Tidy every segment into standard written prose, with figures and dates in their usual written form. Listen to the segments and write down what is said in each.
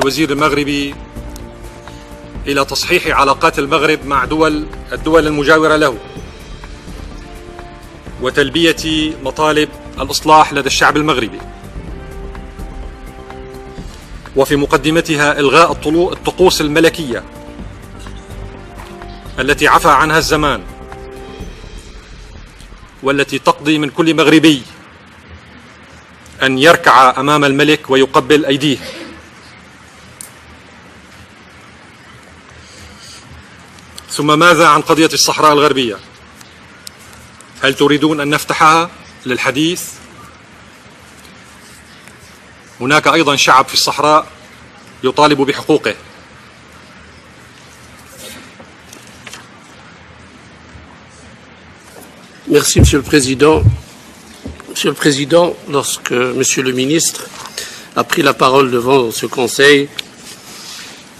الوزير المغربي إلى تصحيح علاقات المغرب مع الدول المجاورة له وتلبية مطالب الإصلاح لدى الشعب المغربي، وفي مقدمتها إلغاء الطقوس الملكية التي عفى عنها الزمان، والتي تقضي من كل مغربي أن يركع أمام الملك ويقبل أيديه. ثم ماذا عن قضية الصحراء الغربية؟ هل تريدون أن نفتحها للحديث؟ هناك أيضا شعب في الصحراء يطالب بحقوقه. Merci, Monsieur le Président. Monsieur le Président, lorsque Monsieur le Ministre a pris la parole devant ce Conseil,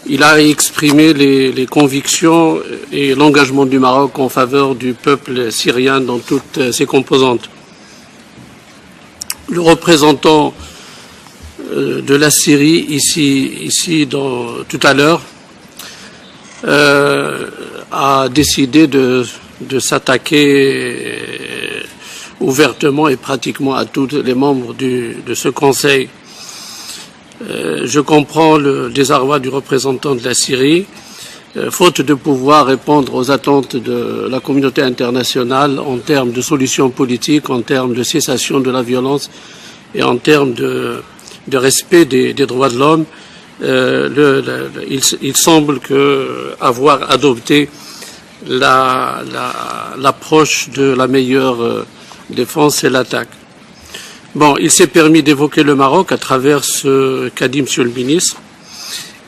il a exprimé les convictions et l'engagement du Maroc en faveur du peuple syrien dans toutes ses composantes. Le représentant de la Syrie ici tout à l'heure a décidé de s'attaquer ouvertement et pratiquement à tous les membres de ce Conseil. Je comprends le désarroi du représentant de la Syrie, faute de pouvoir répondre aux attentes de la communauté internationale en termes de solutions politiques, en termes de cessation de la violence et en termes de respect des droits de l'homme. Il semble avoir adopté l'approche de la meilleure défense et l'attaque. Bon, il s'est permis d'évoquer le Maroc à travers ce qu'a dit Monsieur le Ministre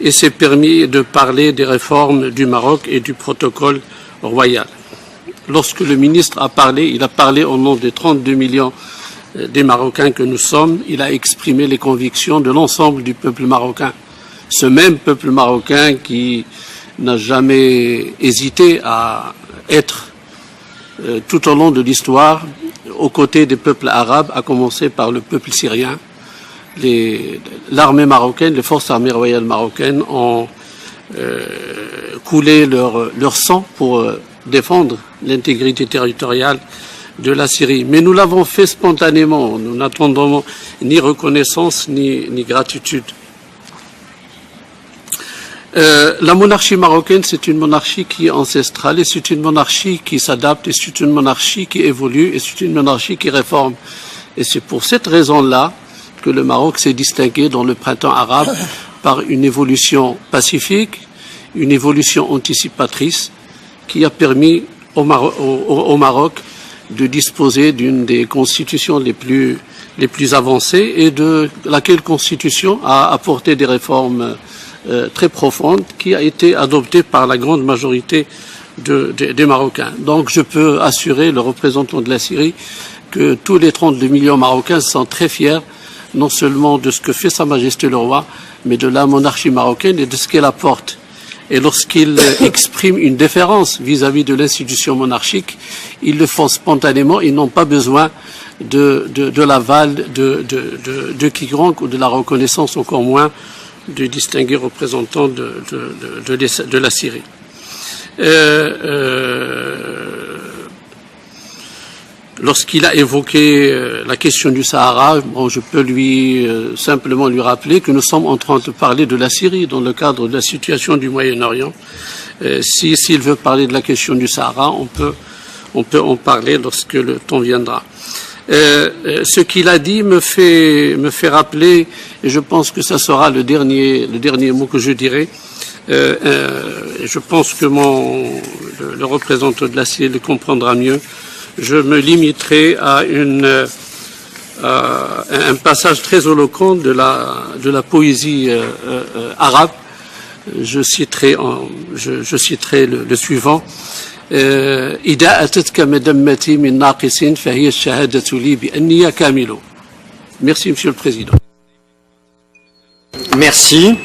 et s'est permis de parler des réformes du Maroc et du protocole royal. Lorsque le ministre a parlé, il a parlé au nom des 32 millions des Marocains que nous sommes. Il a exprimé les convictions de l'ensemble du peuple marocain. Ce même peuple marocain qui n'a jamais hésité à être tout au long de l'histoire aux côtés des peuples arabes, à commencer par le peuple syrien. L'armée marocaine, les forces armées royales marocaines ont coulé leur sang pour défendre l'intégrité territoriale de la Syrie. Mais nous l'avons fait spontanément, nous n'attendons ni reconnaissance ni gratitude. La monarchie marocaine, c'est une monarchie qui est ancestrale et c'est une monarchie qui s'adapte et c'est une monarchie qui évolue et c'est une monarchie qui réforme. Et c'est pour cette raison-là que le Maroc s'est distingué dans le printemps arabe par une évolution pacifique, une évolution anticipatrice qui a permis au Maroc de disposer d'une des constitutions les plus avancées et de laquelle constitution a apporté des réformes très profonde qui a été adoptée par la grande majorité des Marocains. Donc je peux assurer le représentant de la Syrie que tous les 32 millions Marocains sont très fiers non seulement de ce que fait Sa Majesté le Roi, mais de la monarchie marocaine et de ce qu'elle apporte. Et lorsqu'ils expriment une déférence vis-à-vis de l'institution monarchique, ils le font spontanément, ils n'ont pas besoin de l'aval de quiconque ou de la reconnaissance encore moins de distingués représentants de la Syrie. Lorsqu'il a évoqué la question du Sahara, bon, je peux simplement lui rappeler que nous sommes en train de parler de la Syrie dans le cadre de la situation du Moyen-Orient. S'il veut parler de la question du Sahara, on peut en parler lorsque le temps viendra. Ce qu'il a dit me fait rappeler, et je pense que ça sera le dernier mot que je dirai. Je pense que le représentant de la Syrie le comprendra mieux. Je me limiterai à un passage très éloquent de la poésie arabe. Je citerai le suivant. إذا أتتك مدمتي من ناقص فهي الشهادة لي بأني كامل. Merci, Monsieur le Président. Merci.